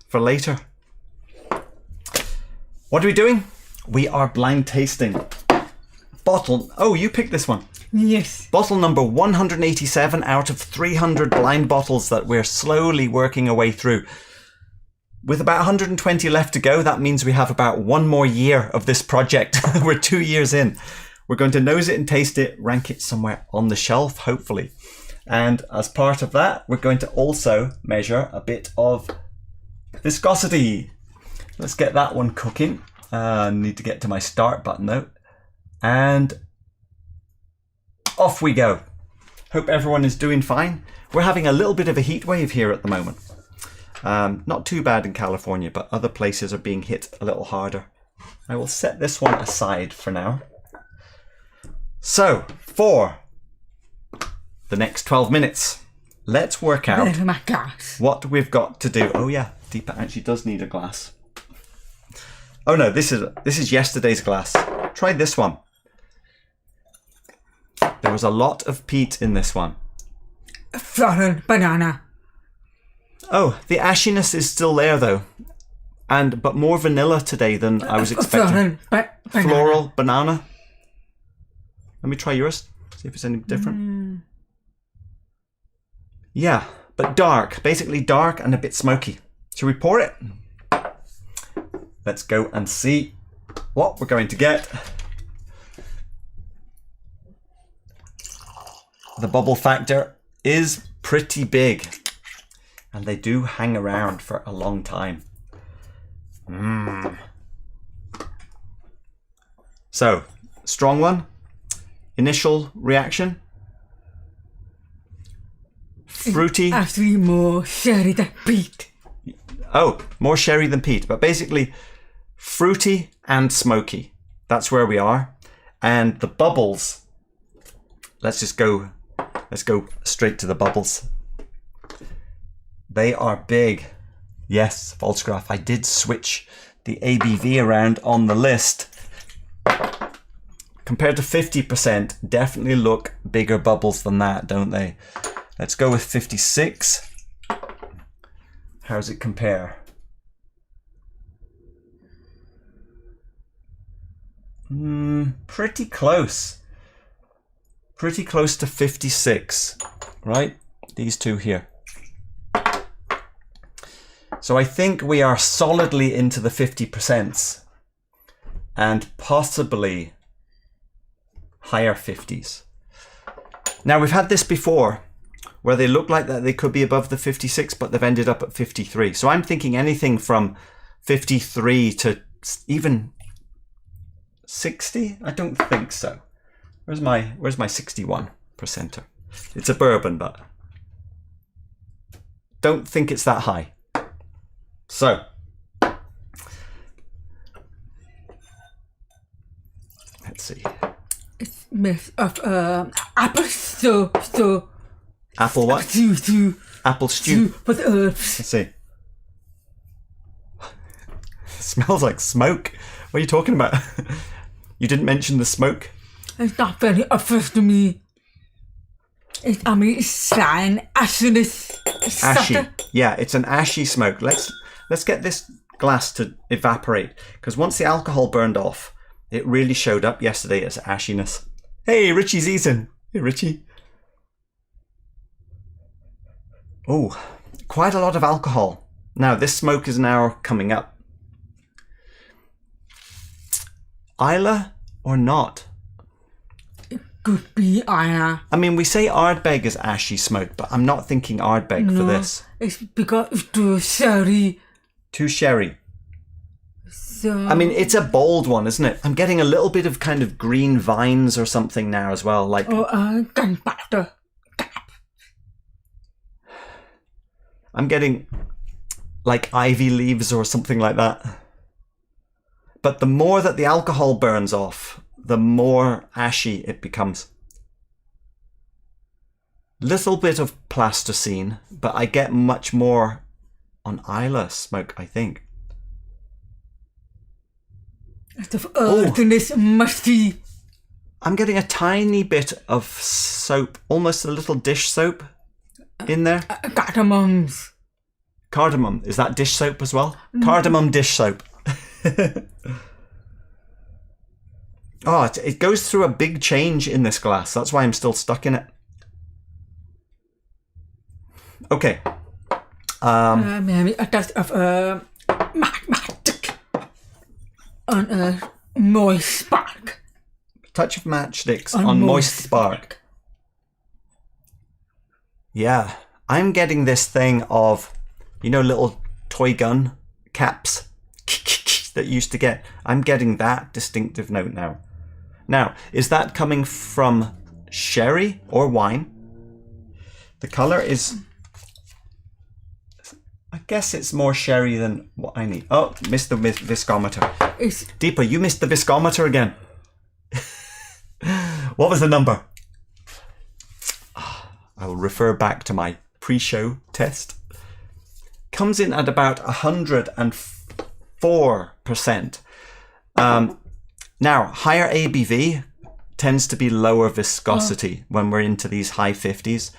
for later. What are we doing? We are blind tasting. Bottle... Oh, you picked this one. Yes. Bottle number 187 out of 300 blind bottles that we're slowly working our way through. With about 120 left to go, that means we have about 1 more year of this project. We're 2 years in. We're going to nose it and taste it, rank it somewhere on the shelf, hopefully. And as part of that, we're going to also measure a bit of viscosity. Let's get that one cooking. I need to get to my start button though. And off we go. Hope everyone is doing fine. We're having a little bit of a heat wave here at the moment. Not too bad in California, but other places are being hit a little harder. I will set this one aside for now. So, for the next 12 minutes, let's work out what we've got to do. Oh yeah, Deepa actually does need a glass. Oh no, this is yesterday's glass. Try this one. There was a lot of peat in this one. Floral banana. Oh, the ashiness is still there though, but more vanilla today than I was expecting. Floral banana. Let me try yours. See if it's any different. Yeah, but dark. Basically dark and a bit smoky. Shall we pour it? Let's go and see what we're going to get. The bubble factor is pretty big. And they do hang around for a long time. So, strong one. Initial reaction. Fruity. Actually more sherry than peat. Oh, more sherry than peat. But basically, fruity and smoky. That's where we are. And the bubbles. Let's go straight to the bubbles. They are big. Yes, Volksgraf, I did switch the ABV around on the list. Compared to 50%, definitely look bigger bubbles than that, don't they? Let's go with 56. How does it compare? Pretty close. Pretty close to 56, right? These two here. So I think we are solidly into the 50% and possibly higher 50s. Now we've had this before where they look like that they could be above the 56, but they've ended up at 53. So I'm thinking anything from 53 to even 60? I don't think so. Where's my 61 percenter? It's a bourbon, but don't think it's that high. So, let's see. It's made of apple stew. Apple what? Stew. Apple stew. With herbs. Let's see. It smells like smoke. What are you talking about? You didn't mention the smoke? It's not very obvious to me. It's slightly ashiness. Ashy. Yeah, it's an ashy smoke. Let's get this glass to evaporate, because once the alcohol burned off, it really showed up yesterday as ashiness. Hey, Richie's eating. Hey, Richie. Oh, quite a lot of alcohol. Now, this smoke is now coming up. Islay or not? It could be Islay. I mean, we say Ardbeg is ashy smoke, but I'm not thinking Ardbeg for this. It's because it's too sherry. Too sherry. So, I mean, it's a bold one, isn't it? I'm getting a little bit of kind of green vines or something now as well. Like, gunpowder. I'm getting like ivy leaves or something like that. But the more that the alcohol burns off, the more ashy it becomes. Little bit of plasticine, but I get much more on Islay smoke, I think. The earthiness, musty. I'm getting a tiny bit of soap, almost a little dish soap in there. Cardamoms. Cardamom. Is that dish soap as well? Cardamom dish soap. Oh, it goes through a big change in this glass. That's why I'm still stuck in it. Okay. Maybe a touch of magic on a moist spark. Touch of matchsticks on moist spark. Yeah. I'm getting this thing of, you know, little toy gun caps that used to get. I'm getting that distinctive note now. Now, is that coming from sherry or wine? The colour is... I guess it's more sherry than what I need. Oh, missed the viscometer. Deepa, you missed the viscometer again. What was the number? I will refer back to my pre-show test. Comes in at about 104%. Now, higher ABV tends to be lower viscosity when we're into these high 50s.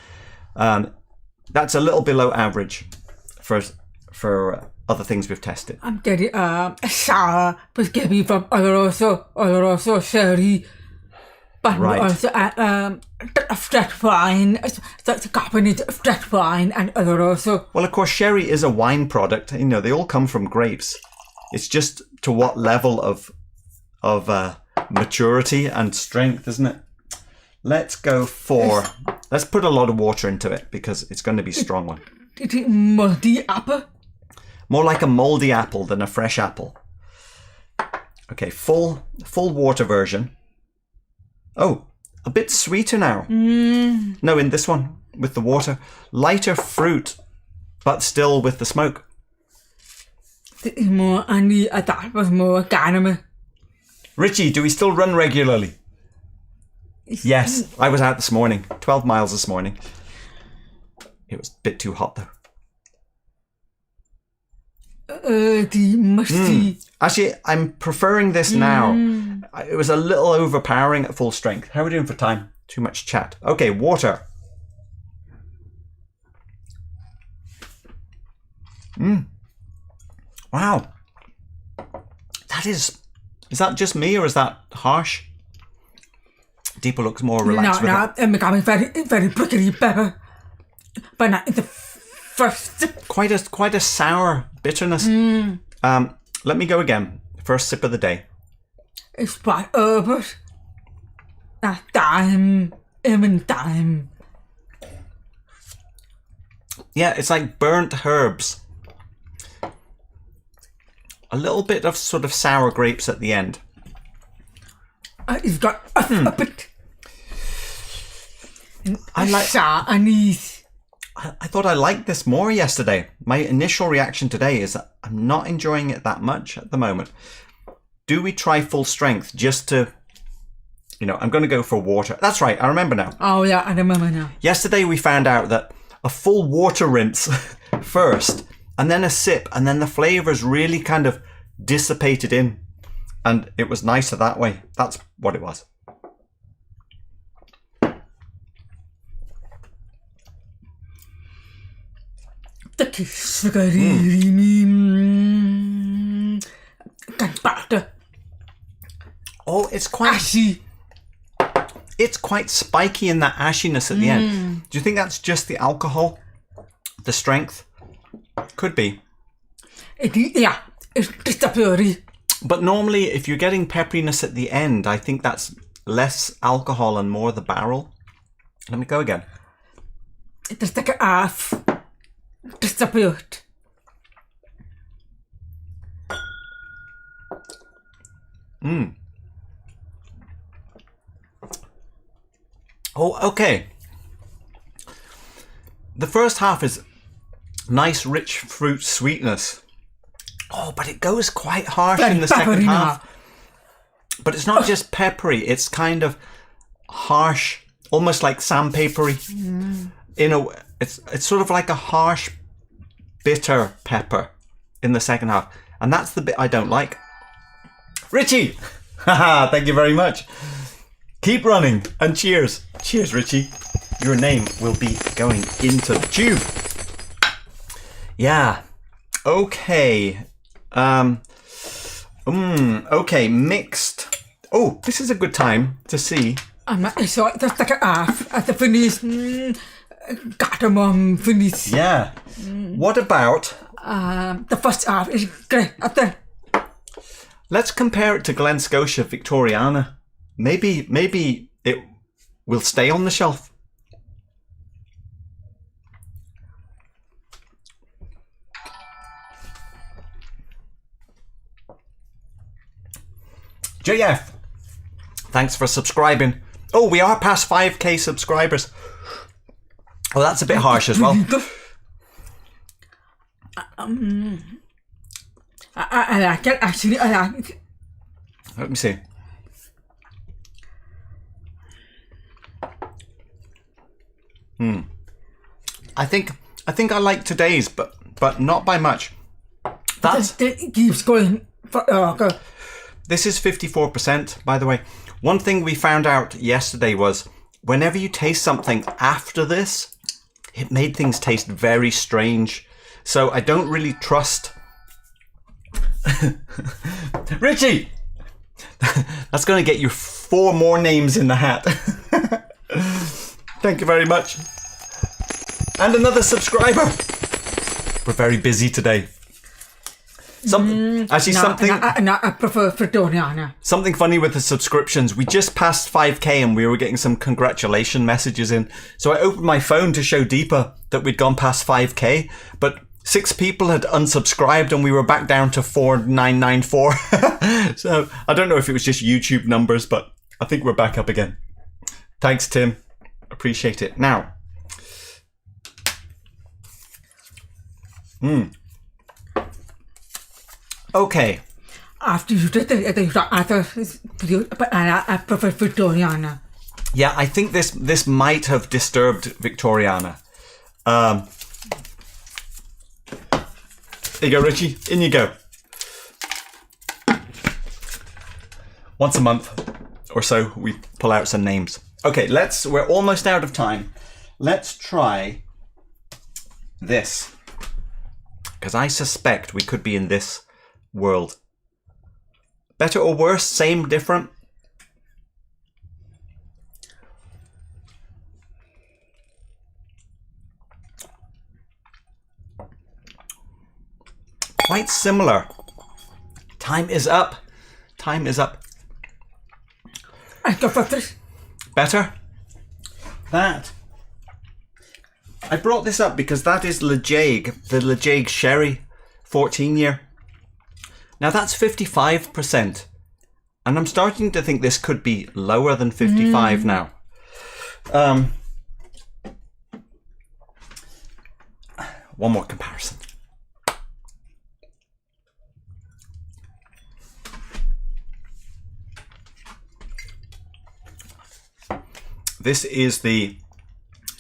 That's a little below average for other things we've tested. I'm getting sour, but maybe from also sherry, but Right. also fresh wine, that's a carbonate of fresh wine and also. Well, of course, sherry is a wine product. You know, they all come from grapes. It's just to what level of maturity and strength, isn't it? Let's go for... Let's put a lot of water into it because it's going to be a strong one. Is it moldy apple? More like a moldy apple than a fresh apple. Okay, full water version. Oh, a bit sweeter now. No, in this one with the water. Lighter fruit, but still with the smoke. More, I need a that was more caramel. Richie, do we still run regularly? Yes, I was out this morning. 12 miles this morning. It was a bit too hot though. The musty. Actually, I'm preferring this now. It was a little overpowering at full strength. How are we doing for time? Too much chat. Okay, water. Wow. That is that just me or is that harsh? Deepa looks more relaxed with it. No, I'm very, very prickly pepper. But not in the first. Quite a sour bitterness. Let me go again. First sip of the day. It's quite over. Time. Yeah, it's like burnt herbs. A little bit of sort of sour grapes at the end. It's got a bit. I like. Sour anise. I thought I liked this more yesterday. My initial reaction today is that I'm not enjoying it that much at the moment. Do we try full strength just to, you know, I'm going to go for water. That's right, I remember now. Oh yeah, I remember now. Yesterday we found out that a full water rinse first, and then a sip, and then the flavours really kind of dissipated in. And it was nicer that way. That's what it was. That is sugary. Butter. Oh, it's quite ashy. It's quite spiky in that ashiness at the end. Do you think that's just the alcohol? The strength? Could be. Yeah, it's just a puree. But normally, if you're getting pepperiness at the end, I think that's less alcohol and more the barrel. Let me go again. It's like a half. Just a bit. Oh, okay. The first half is nice, rich fruit sweetness. Oh, but it goes quite harsh in the second half. But it's not just peppery. It's kind of harsh, almost like sandpapery. It's sort of like a harsh, bitter pepper in the second half. And that's the bit I don't like. Richie! Haha, thank you very much. Keep running and cheers. Cheers, Richie. Your name will be going into the tube. Yeah. Okay. Okay, mixed. Oh, this is a good time to see. So that's like a half at the finish. Cardamom finish. Yeah. What about... The first half is great. Let's compare it to Glen Scotia Victoriana. Maybe it will stay on the shelf. JF, thanks for subscribing. Oh, we are past 5k subscribers. Oh, that's a bit harsh as well. I like it, actually. I like it. Let me see. I think I like today's, but not by much. It keeps going. This is 54%, by the way. One thing we found out yesterday was whenever you taste something after this, it made things taste very strange. So I don't really trust... Richie! That's going to get you 4 more names in the hat. Thank you very much. And another subscriber. We're very busy today. Something I prefer Fredoniana. Something funny with the subscriptions. We just passed 5k and we were getting some congratulation messages in. So I opened my phone to show Deepa that we'd gone past 5k, but 6 people had unsubscribed and we were back down to 4994. So I don't know if it was just YouTube numbers, but I think we're back up again. Thanks, Tim. Appreciate it. Now. Okay. After you did the other, but I prefer Victoriana. Yeah, I think this might have disturbed Victoriana. There you go, Richie. In you go. Once a month or so, we pull out some names. Okay, we're almost out of time. Let's try this. Because I suspect we could be in this world. Better or worse? Same, different? Quite similar. Time is up. Time is up. I go for this. Better? That. I brought this up because that is Ledaig, the Ledaig Sherry, 14 year. Now that's 55%. And I'm starting to think this could be lower than 55 now. One more comparison. This is the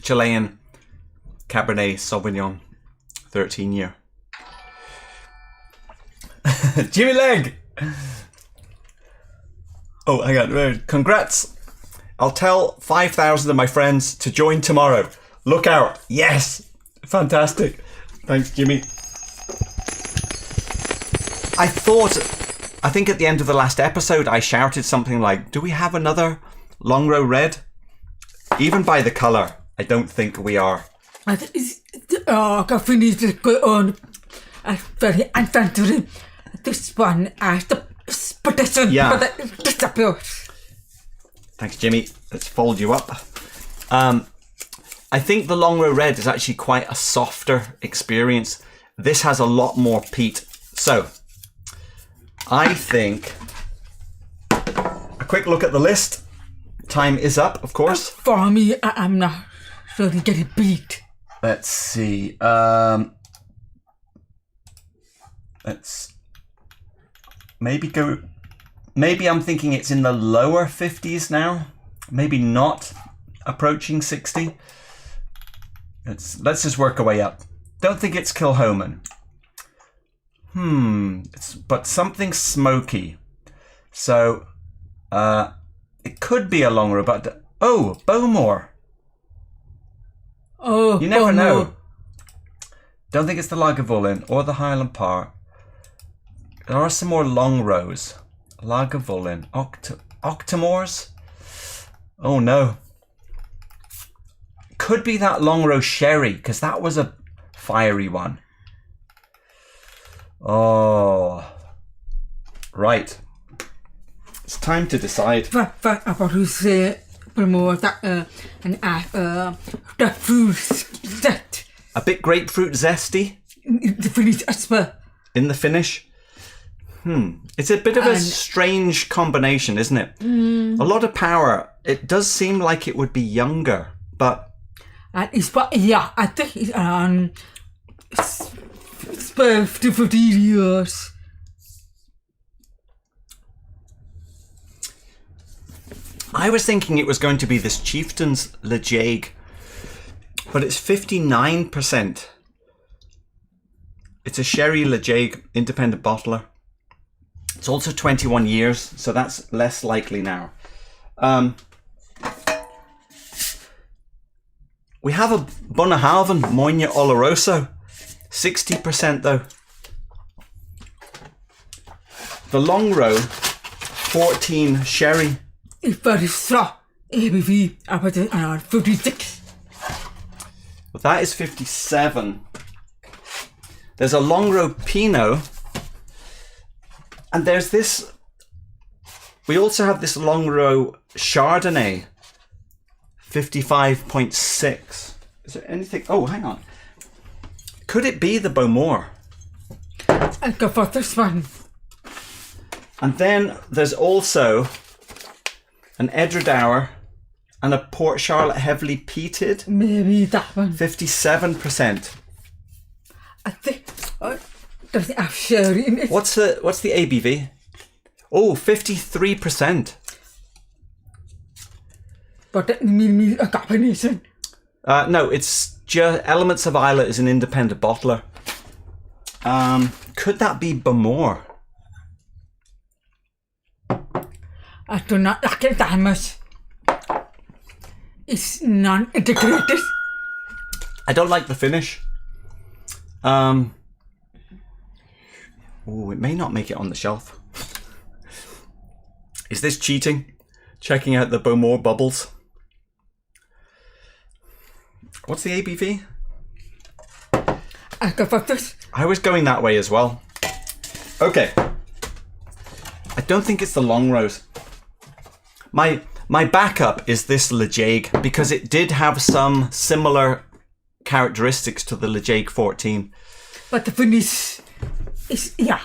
Chilean Cabernet Sauvignon 13 year. Jimmy Leg! Oh, hang on. Congrats. I'll tell 5,000 of my friends to join tomorrow. Look out. Yes. Fantastic. Thanks, Jimmy. I think at the end of the last episode, I shouted something like, do we have another Longrow Red? Even by the colour, I don't think we are. I finish this on. Very infantry. This one, the petition, yeah. But it disappears. Thanks, Jimmy. Let's fold you up. I think the Longrow Red is actually quite a softer experience. This has a lot more peat. So, I think a quick look at the list. Time is up, of course. For me, I'm not really getting beat. Let's see. Let's maybe I'm thinking it's in the lower 50s now. Maybe not approaching 60. Let's just work our way up. Don't think it's Kilhoman. But something smoky. So, it could be a Longrow, but Bowmore. Oh, you never know. Don't think it's the Lagavulin or the Highland Park. There are some more long rows. Lagavulin, Octomores. Oh no. Could be that long row sherry, because that was a fiery one. Oh. Right. It's time to decide. A bit grapefruit zesty in the finish. It's a bit of a strange combination, isn't it? A lot of power. It does seem like it would be younger, but yeah, I think it's around 12 to 15 years. I was thinking it was going to be this Chieftain's Ledaig, but it's 59%. It's a sherry Ledaig independent bottler. It's also 21 years, so that's less likely now. We have a Bunnahalvan Moina Oloroso, 60% though. The long row, 14 sherry. It's very strong. ABV about around 56. Well, that is 57. There's a long row Pinot. And there's this. We also have this long row Chardonnay. 55.6. Is there anything? Oh, hang on. Could it be the Bowmore? I'll go for this one. And then there's also an Edradour and a Port Charlotte heavily peated. Maybe that one. 57%. I think does it have sherry in it? What's the ABV? Oh, 53%. But that means a combination. No, it's just Elements of Isla is an independent bottler. Could that be Bowmore? I do not like it that much. It's non-integrated. I don't like the finish. Oh, it may not make it on the shelf. Is this cheating? Checking out the Bowmore bubbles. What's the ABV? I go for this. I was going that way as well. Okay. I don't think it's the long rows. My backup is this Ledaig because it did have some similar characteristics to the Ledaig 14. But the finish is, yeah.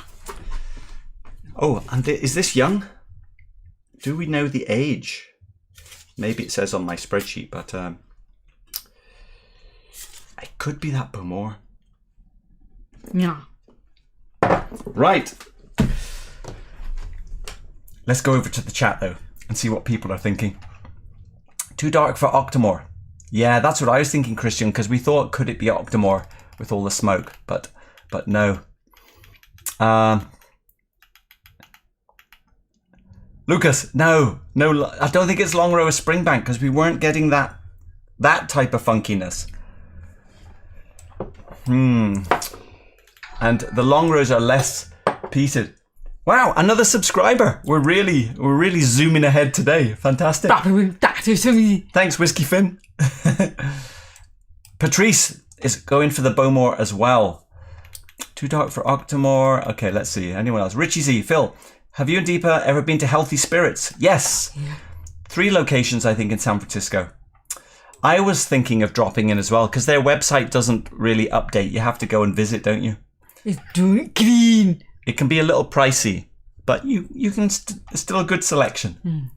Oh, and is this young? Do we know the age? Maybe it says on my spreadsheet, but it could be that Bowmore. Yeah. Right. Let's go over to the chat though and see what people are thinking. Too dark for Octomore. Yeah, that's what I was thinking, Christian, because we thought, could it be Octomore with all the smoke? But no. Lucas, no, I don't think it's Long Row of Springbank because we weren't getting that type of funkiness. And the long rows are less peated. Wow, another subscriber. We're really zooming ahead today. Fantastic. That is me. Thanks, Whiskey Finn. Patrice is going for the Bowmore as well. Too dark for Octomore. Okay, let's see. Anyone else? Richie Z, Phil, have you and Deepa ever been to Healthy Spirits? Yes. Yeah. 3 locations, I think, in San Francisco. I was thinking of dropping in as well because their website doesn't really update. You have to go and visit, don't you? It's doing clean. It can be a little pricey, but you can still a good selection.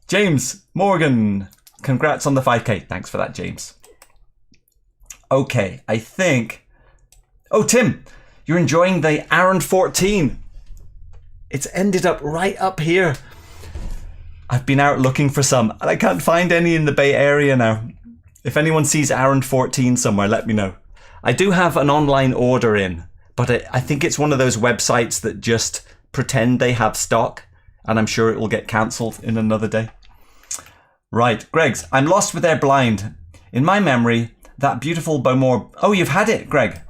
James Morgan, congrats on the 5K. Thanks for that, James. Okay, I think. Oh, Tim, you're enjoying the Arran 14. It's ended up right up here. I've been out looking for some, and I can't find any in the Bay Area now. If anyone sees Arran 14 somewhere, let me know. I do have an online order in, but I think it's one of those websites that just pretend they have stock, and I'm sure it will get cancelled in another day. Right, Greg's, I'm lost with their blind. In my memory, that beautiful Bowmore... Oh, you've had it, Greg.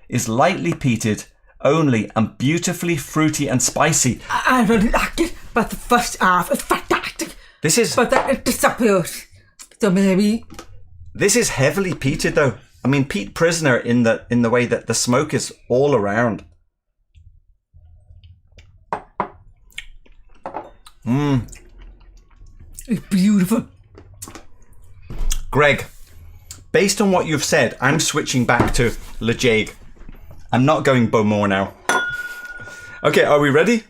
is lightly peated only and beautifully fruity and spicy. I really like it, but the first half is fantastic. This is But then it disappears. So maybe... This is heavily peated though. I mean, peat prisoner in the way that the smoke is all around. It's beautiful. Greg, based on what you've said, I'm switching back to Ledaig. I'm not going Beaumont now. Okay, are we ready?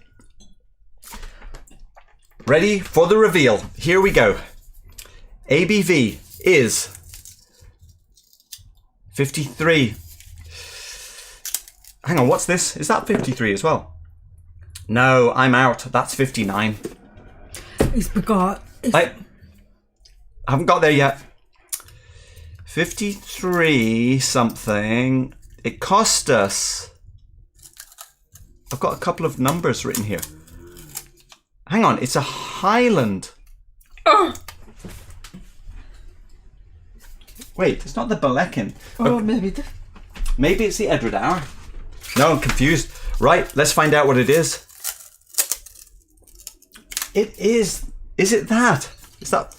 Ready for the reveal. Here we go. ABV is 53. Hang on, what's this? Is that 53 as well? No, I'm out. That's 59. It's because... I haven't got there yet. 53 something. It cost us... I've got a couple of numbers written here. Hang on, it's a Highland. Oh! Wait, it's not the Ballechin. Oh, maybe... Maybe it's the Edward Hour. No, I'm confused. Right, let's find out what it is. It is... Is it that? Is that...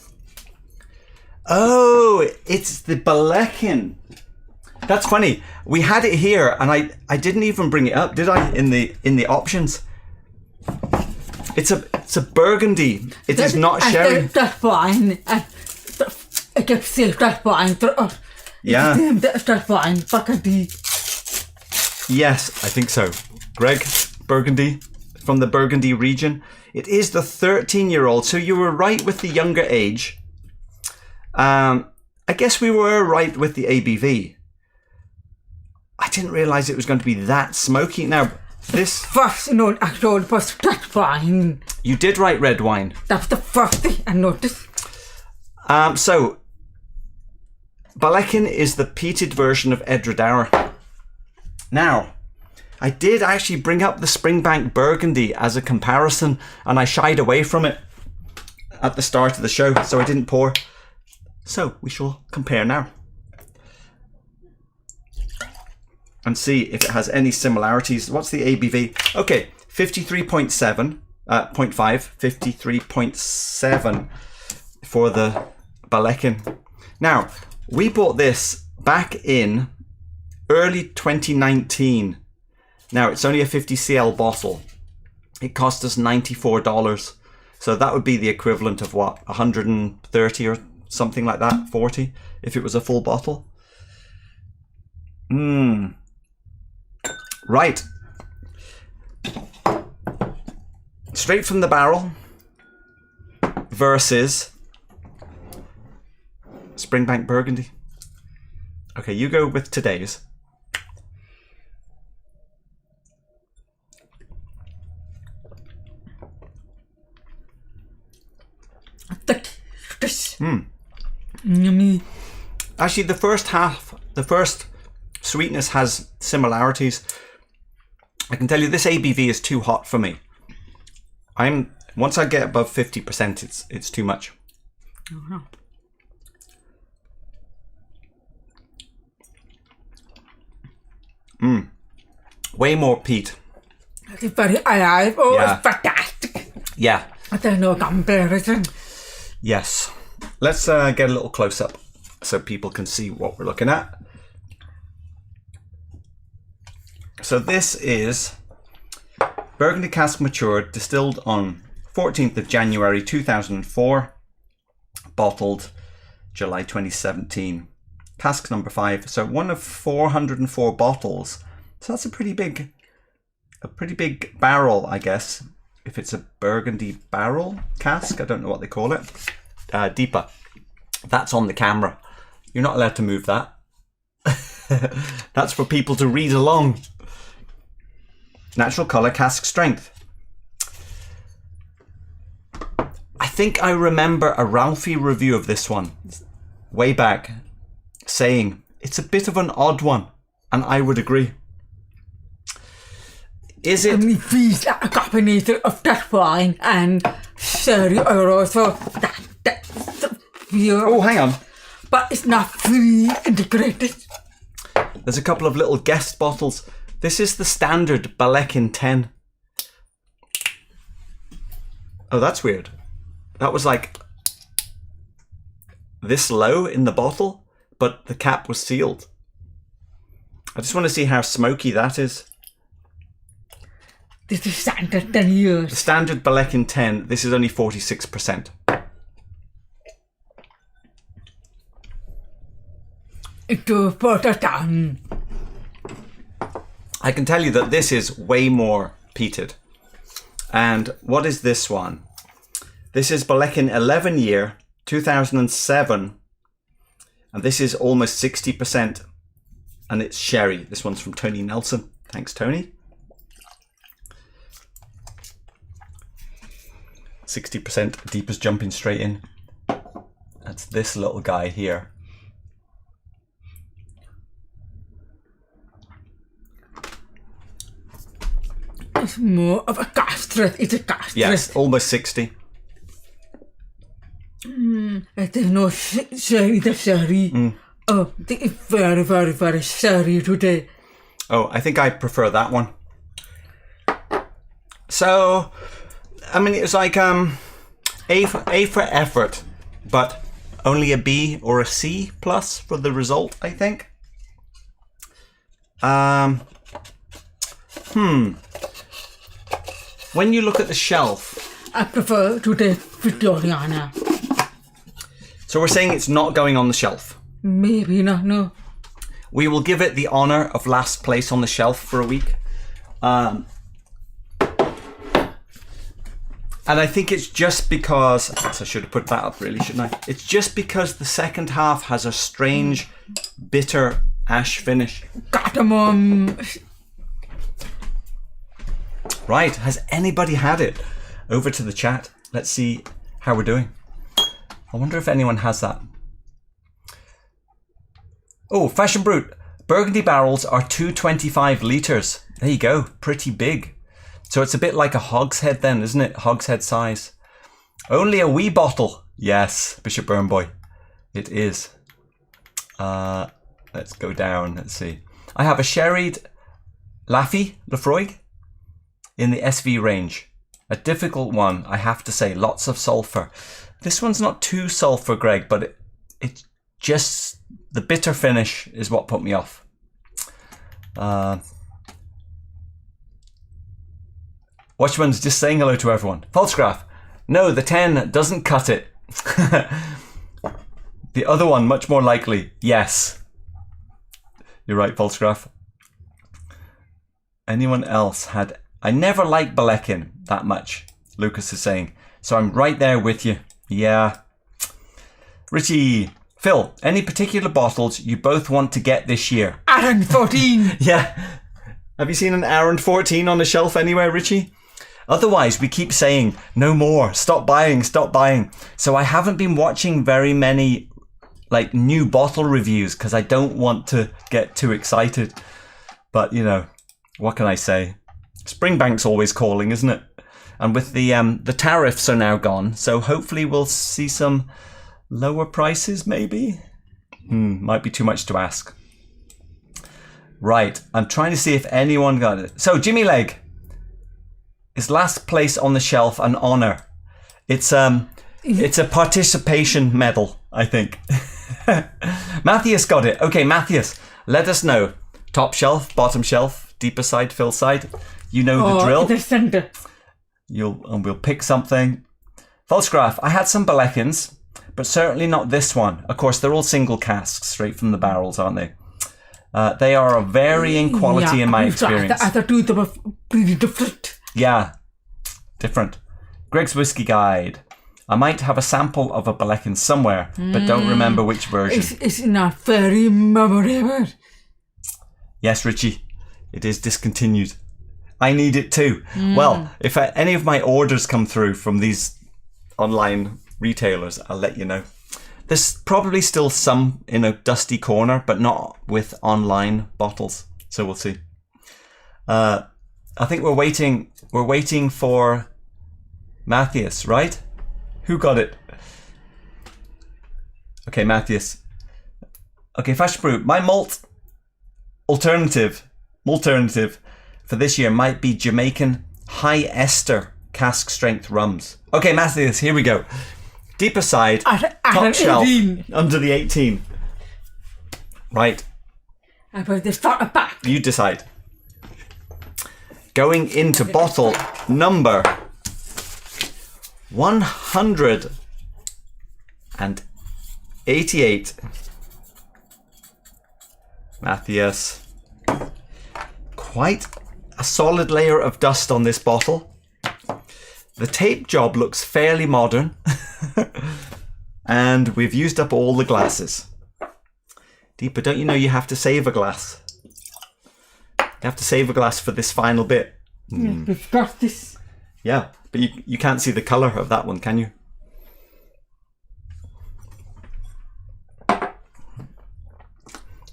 Oh, it's the Ballechin. That's funny. We had it here, and I didn't even bring it up, did I? In the options. It's a Burgundy. It is not sherry. That's fine. I can say that's fine. Yeah. That's fine. Burgundy. Yes, I think so. Greg, Burgundy, from the Burgundy region. It is the 13-year-old, so you were right with the younger age. I guess we were right with the ABV. I didn't realise it was going to be that smoky. Now, this... First note I told was that's fine. You did write red wine. That's the first thing I noticed. So, Ballechin is the peated version of Edward. Now, I did actually bring up the Springbank Burgundy as a comparison, and I shied away from it at the start of the show, so I didn't pour. So, we shall compare now. And see if it has any similarities. What's the ABV? Okay, 53.7, 53.7 for the Ballechin. Now, we bought this back in early 2019. Now, it's only a 50cl bottle. It cost us $94. So that would be the equivalent of what? 130 or something like that? 40 if it was a full bottle. Right. Straight from the barrel versus Springbank Burgundy. Okay, you go with today's. Yummy. Actually, the first sweetness has similarities. I can tell you this ABV is too hot for me. Once I get above 50%, it's too much. Oh, no. Way more peat. It's very alive. Oh, Yeah. it's fantastic. Yeah. There's no comparison. Yes. Let's get a little close up so people can see what we're looking at. So this is Burgundy Cask Matured, distilled on 14th of January 2004, bottled July 2017. Cask number 5. So one of 404 bottles. So that's a pretty big barrel, I guess. If it's a Burgundy barrel cask, I don't know what they call it. Deeper. That's on the camera. You're not allowed to move that. That's for people to read along. Natural colour, cask strength. I think I remember a Ralphie review of this one way back saying it's a bit of an odd one, and I would agree. Is it? And it feels like a combination of that wine and sherry or also that beer. Oh, hang on. But it's not fully integrated. There's a couple of little guest bottles. This is the standard Ballechin 10. Oh, that's weird. That was like this low in the bottle, but the cap was sealed. I just want to see how smoky that is. This is standard 10 years. The standard Ballechin 10, this is only 46%. It's further down. I can tell you that this is way more peated. And what is this one? This is Ballechin 11 year, 2007. And this is almost 60%. And it's sherry. This one's from Tony Nelson. Thanks, Tony. 60%. Deeper's jumping straight in. That's this little guy here. It's more of a gastrate. It's a gastrate. Yes, almost 60. There's no sherry, the sherry. Oh, it's very, very, very sherry today. Oh, I think I prefer that one. So, I mean, it's like A for effort, but only a B or a C plus for the result, I think. When you look at the shelf, I prefer today Victoriana. So we're saying it's not going on the shelf. Maybe not, no. We will give it the honour of last place on the shelf for a week. And I think it's just because... I should have put that up really, shouldn't I? It's just because the second half has a strange, bitter ash finish. Cardamom. Right, has anybody had it? Over to the chat. Let's see how we're doing. I wonder if anyone has that. Oh, Fashion Brute. Burgundy barrels are 225 litres. There you go. Pretty big. So it's a bit like a hogshead then, isn't it? Hogshead size. Only a wee bottle. Yes, Bishop Burnboy. It is. Let's go down. Let's see. I have a sherried Laphroaig in the SV range. A difficult one, I have to say. Lots of sulphur. This one's not too sulphur, Greg, but it just... The bitter finish is what put me off. Watchman's just saying hello to everyone. Falsgraph. No, the 10 doesn't cut it. The other one, much more likely. Yes. You're right, Falsgraph. Anyone else had... I never liked Ballechin that much, Lucas is saying. So I'm right there with you. Yeah. Richie. Phil, any particular bottles you both want to get this year? Arran 14. Yeah. Have you seen an Arran 14 on the shelf anywhere, Richie? Otherwise, we keep saying, no more, stop buying, stop buying. So I haven't been watching very many like new bottle reviews because I don't want to get too excited. But, you know, what can I say? Springbank's always calling, isn't it? And with the tariffs are now gone, so hopefully we'll see some lower prices, maybe? Might be too much to ask. Right, I'm trying to see if anyone got it. So, Jimmy Leg. Is last place on the shelf an honour? It's a participation medal, I think. Matthias got it. Okay, Matthias, let us know. Top shelf, bottom shelf, deeper side, Phil side. You know the drill. The centre. We'll pick something. Falsgraph, I had some Balechins, but certainly not this one. Of course, they're all single casks, straight from the barrels, aren't they? They are of varying quality in my experience. The other two, they were pretty different. Yeah, different. Greg's Whisky Guide. I might have a sample of a Ballechin somewhere, but don't remember which version. It's not very memorable. Yes, Richie, it is discontinued. I need it too. Well, if any of my orders come through from these online retailers, I'll let you know. There's probably still some in a dusty corner, but not with online bottles. So we'll see. I think we're waiting for Matthias, right? Who got it? Okay, Matthias. Okay, Fashion Brew. My malt alternative for this year might be Jamaican high ester cask strength rums. Okay, Matthias, here we go. Deeper side, At top an shelf, 18. under the 18. Right, I put the front and back. you decide. Going into bottle number 188. Matthias. Quite a solid layer of dust on this bottle. The tape job looks fairly modern. And we've used up all the glasses. Deepa, don't you know you have to save a glass? You have to save a glass for this final bit. We've got this. Yeah, but you can't see the colour of that one, can you?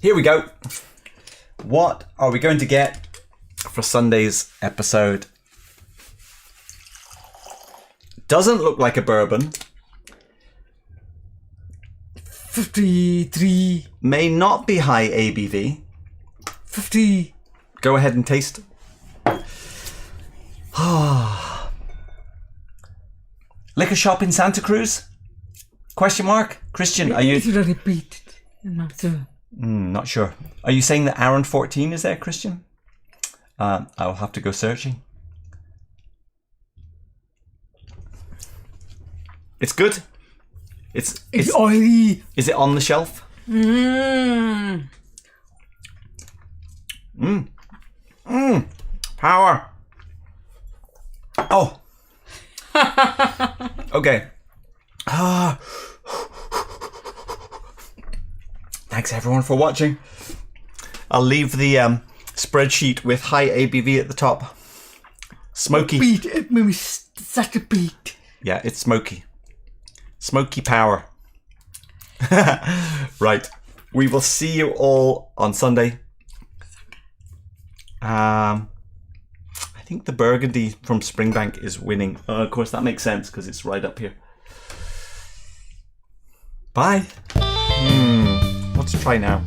Here we go. What are we going to get for Sunday's episode? Doesn't look like a bourbon. 53. May not be high ABV. 50. Go ahead and taste. Liquor shop in Santa Cruz? Question mark? Christian, are you... It's already beat. I'm not sure. Not sure. Are you saying that Arran 14 is there, Christian? I'll have to go searching. It's good. It's oily. Is it on the shelf? Power. Oh. Okay. Thanks everyone for watching. I'll leave the spreadsheet with high ABV at the top. Smoky. Beat. It made me such a beat. Yeah, it's smoky. Smoky power. Right. We will see you all on Sunday. I think the Burgundy from Springbank is winning. Of course, that makes sense because it's right up here. Bye. Let's try now.